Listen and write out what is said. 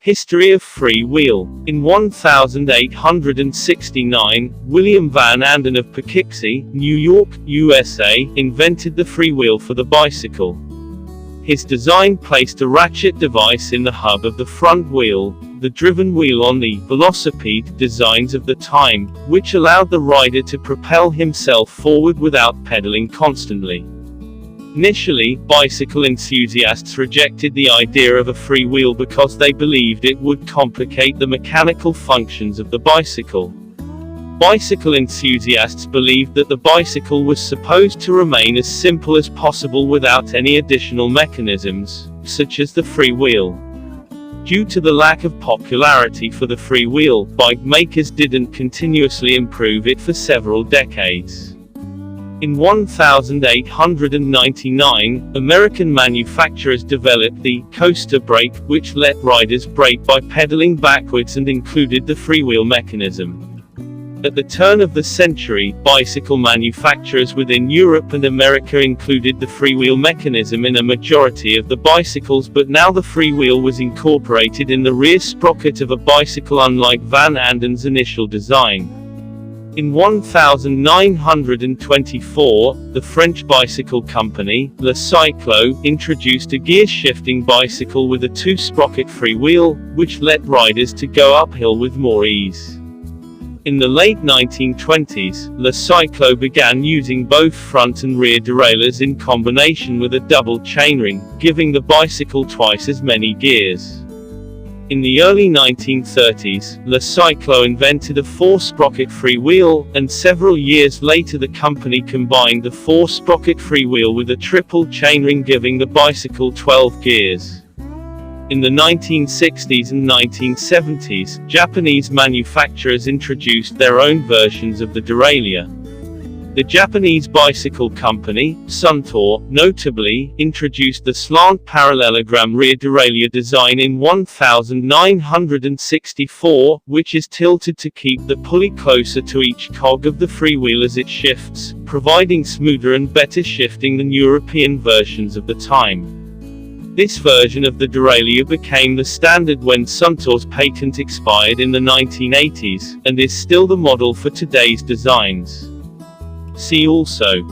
History of free wheel. In 1869, William Van Anden of Poughkeepsie, New York, USA, invented the freewheel for the bicycle. His design placed a ratchet device in the hub of the front wheel, the driven wheel on the velocipede designs of the time, which allowed the rider to propel himself forward without pedaling constantly. Initially, bicycle enthusiasts rejected the idea of a free wheel because they believed it would complicate the mechanical functions of the bicycle. Bicycle enthusiasts believed that the bicycle was supposed to remain as simple as possible without any additional mechanisms, such as the free wheel. Due to the lack of popularity for the free wheel, bike makers didn't continuously improve it for several decades. In 1899, American manufacturers developed the coaster brake, which let riders brake by pedaling backwards and included the freewheel mechanism. At the turn of the century, bicycle manufacturers within Europe and America included the freewheel mechanism in a majority of the bicycles, but now the freewheel was incorporated in the rear sprocket of a bicycle, unlike Van Anden's initial design. In 1924, the French bicycle company, Le Cyclo, introduced a gear-shifting bicycle with a two-sprocket freewheel, which let riders to go uphill with more ease. In the late 1920s, Le Cyclo began using both front and rear derailleurs in combination with a double chainring, giving the bicycle twice as many gears. In the early 1930s, Le Cyclo invented a four-sprocket freewheel, and several years later the company combined the four-sprocket freewheel with a triple chainring, giving the bicycle 12 gears. In the 1960s and 1970s, Japanese manufacturers introduced their own versions of the derailleur. The Japanese bicycle company, Suntour, notably, introduced the slant parallelogram rear derailleur design in 1964, which is tilted to keep the pulley closer to each cog of the freewheel as it shifts, providing smoother and better shifting than European versions of the time. This version of the derailleur became the standard when Suntour's patent expired in the 1980s, and is still the model for today's designs. See also